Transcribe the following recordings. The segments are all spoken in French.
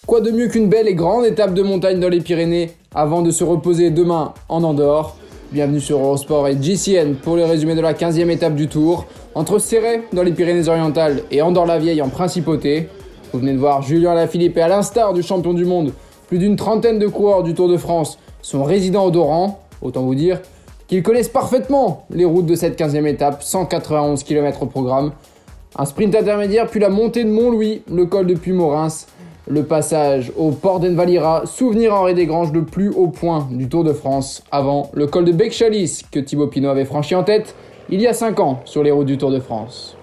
Quoi de mieux qu'une belle et grande étape de montagne dans les Pyrénées avant de se reposer demain en Andorre. Bienvenue sur Eurosport et GCN pour le résumé de la 15e étape du Tour. Entre Céret dans les Pyrénées-Orientales et Andorre-la-Vieille en Principauté. Vous venez de voir Julien Alaphilippe et à l'instar du champion du monde, plus d'une trentaine de coureurs du Tour de France sont résidents odorants. Autant vous dire qu'ils connaissent parfaitement les routes de cette 15e étape, 191 km au programme. Un sprint intermédiaire puis la montée de Montlouis, le col de Puymaurens, le passage au port d'Envalira, souvenir Henri Desgranges le plus haut point du Tour de France, avant le col de Bec-Chalis que Thibaut Pinot avait franchi en tête il y a 5 ans sur les routes du Tour de France.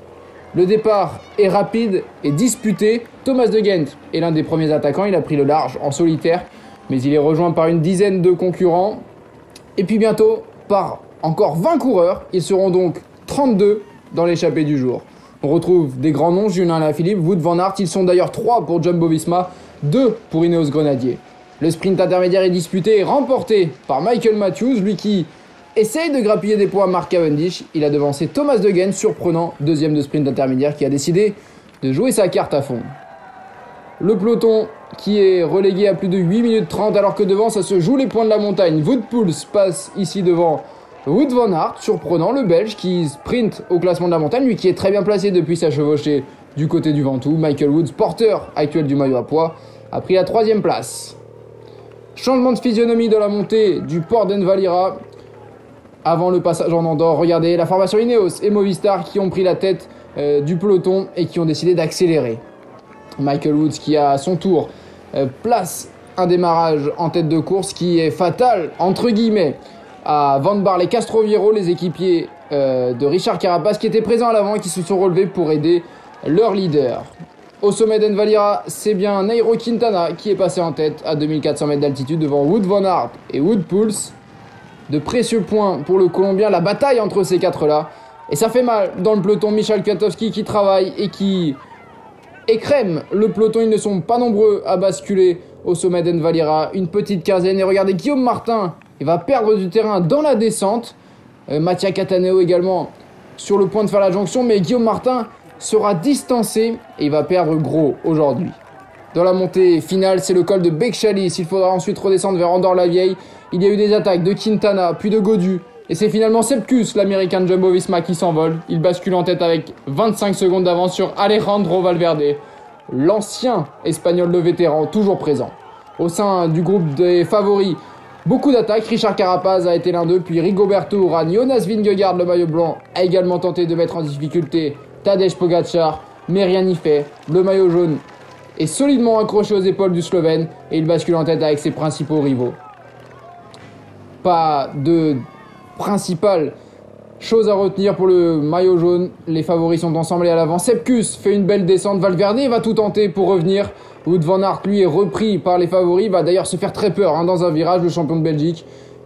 Le départ est rapide et disputé. Thomas de Gendt est l'un des premiers attaquants, il a pris le large en solitaire, mais il est rejoint par une dizaine de concurrents. Et puis bientôt, par encore 20 coureurs, ils seront donc 32 dans l'échappée du jour. On retrouve des grands noms, Julien Alaphilippe, Wout van Aert, ils sont d'ailleurs 3 pour Jumbo-Visma, 2 pour Ineos Grenadier. Le sprint intermédiaire est disputé et remporté par Michael Matthews, lui qui essaye de grappiller des points à Mark Cavendish. Il a devancé Thomas de Gendt, surprenant deuxième de sprint intermédiaire, qui a décidé de jouer sa carte à fond. Le peloton qui est relégué à plus de 8 minutes 30 alors que devant ça se joue les points de la montagne. Wout Poels passe ici devant Wout van Aert, surprenant le Belge qui sprint au classement de la montagne, lui qui est très bien placé depuis sa chevauchée du côté du Ventoux. Michael Woods, porteur actuel du maillot à pois, a pris la 3e place. Changement de physionomie dans la montée du port d'Envalira avant le passage en Andorre. Regardez la formation Ineos et Movistar qui ont pris la tête du peloton et qui ont décidé d'accélérer. Michael Woods qui à son tour place un démarrage en tête de course qui est fatal entre guillemets à Van Baarle et Castroviejo, les équipiers de Richard Carapaz qui étaient présents à l'avant et qui se sont relevés pour aider leur leader. Au sommet d'Envalira, c'est bien Nairo Quintana qui est passé en tête à 2400 mètres d'altitude devant Wout van Aert et Wout Poels. De précieux points pour le Colombien, la bataille entre ces quatre-là. Et ça fait mal dans le peloton. Michał Kwiatkowski qui travaille et qui écrème le peloton. Ils ne sont pas nombreux à basculer au sommet d'Envalira. Une petite quinzaine. Et regardez, Guillaume Martin, il va perdre du terrain dans la descente. Mattia Cataneo également sur le point de faire la jonction. Mais Guillaume Martin sera distancé et il va perdre gros aujourd'hui. Dans la montée finale, c'est le col de Bec-Chalis. Il faudra ensuite redescendre vers Andorre-la-Vieille. Il y a eu des attaques de Quintana, puis de Gaudu. Et c'est finalement Sepkus, l'américain de Jumbo-Visma, qui s'envole. Il bascule en tête avec 25 secondes d'avance sur Alejandro Valverde, l'ancien espagnol, le vétéran, toujours présent. Au sein du groupe des favoris, beaucoup d'attaques. Richard Carapaz a été l'un d'eux, puis Rigoberto Urán. Jonas Vingegaard, le maillot blanc, a également tenté de mettre en difficulté Tadej Pogačar, mais rien n'y fait. Le maillot jaune est solidement accroché aux épaules du Slovène et il bascule en tête avec ses principaux rivaux. Pas de principale chose à retenir pour le maillot jaune. Les favoris sont ensemble et à l'avant. Sepkus fait une belle descente. Valverde va tout tenter pour revenir. Wout van Aert, lui, est repris par les favoris. Il va d'ailleurs se faire très peur dans un virage, le champion de Belgique.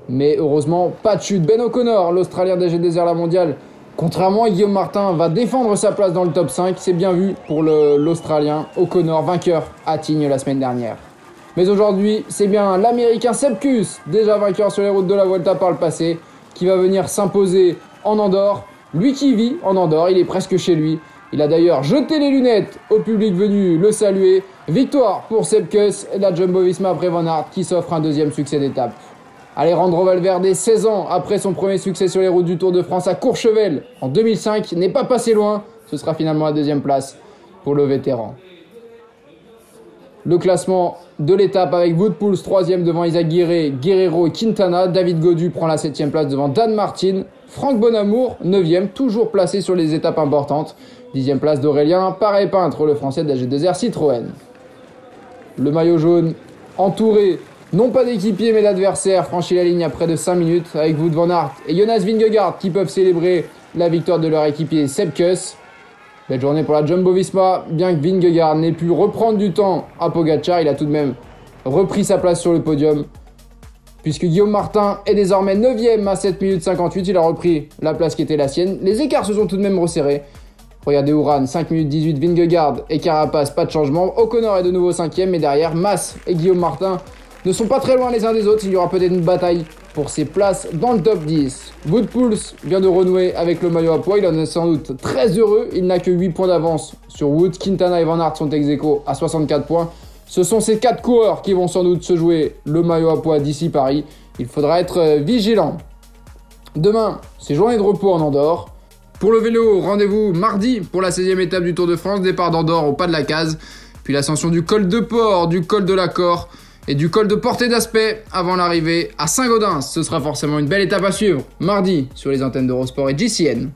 Mais heureusement, pas de chute. Ben O'Connor, l'Australien d'AG Desert la mondiale, contrairement à Guillaume Martin, va défendre sa place dans le top 5. C'est bien vu pour l'Australien. O'Connor, vainqueur à Tignes la semaine dernière. Mais aujourd'hui, c'est bien l'Américain Sepkus, déjà vainqueur sur les routes de la Vuelta par le passé, qui va venir s'imposer en Andorre. Lui qui vit en Andorre, il est presque chez lui. Il a d'ailleurs jeté les lunettes au public venu le saluer. Victoire pour Sepkus et la Jumbo-Visma après Van Aert qui s'offre un deuxième succès d'étape. Alejandro Valverde, 16 ans après son premier succès sur les routes du Tour de France à Courchevel en 2005, n'est pas passé loin. Ce sera finalement la 2e place pour le vétéran. Le classement de l'étape avec Wout Poels 3e devant Isaac Guerreiro et Quintana. David Gaudu prend la 7e place devant Dan Martin. Franck Bonamour 9e, toujours placé sur les étapes importantes. 10e place d'Aurélien Paré-Peintre, le français d'AG2R Citroën. Le maillot jaune entouré non pas d'équipiers mais d'adversaires franchit la ligne à près de 5 minutes avec Wout van Aert et Jonas Vingegaard qui peuvent célébrer la victoire de leur équipier Sepkus. Belle journée pour la Jumbo-Visma, bien que Vingegaard n'ait pu reprendre du temps à Pogačar, il a tout de même repris sa place sur le podium. Puisque Guillaume Martin est désormais 9e à 7 minutes 58, il a repris la place qui était la sienne. Les écarts se sont tout de même resserrés. Regardez Urán, 5 minutes 18, Vingegaard et Carapaz, pas de changement. O'Connor est de nouveau 5e, mais derrière, Mas et Guillaume Martin ne sont pas très loin les uns des autres. Il y aura peut-être une bataille pour ses places dans le top 10. Wout Poels vient de renouer avec le maillot à pois, il en est sans doute très heureux, il n'a que 8 points d'avance sur Wout. Quintana et Van Aert sont ex aequo à 64 points. Ce sont ces 4 coureurs qui vont sans doute se jouer le maillot à poids d'ici Paris. Il faudra être vigilant. Demain, c'est journée de repos en Andorre. Pour le vélo, rendez-vous mardi pour la 16e étape du Tour de France, départ d'Andorre au pas de la case, puis l'ascension du col de Port, du col de l'Accord et du col de Portée d'Aspet avant l'arrivée à Saint-Gaudens. Ce sera forcément une belle étape à suivre mardi sur les antennes d'Eurosport et GCN.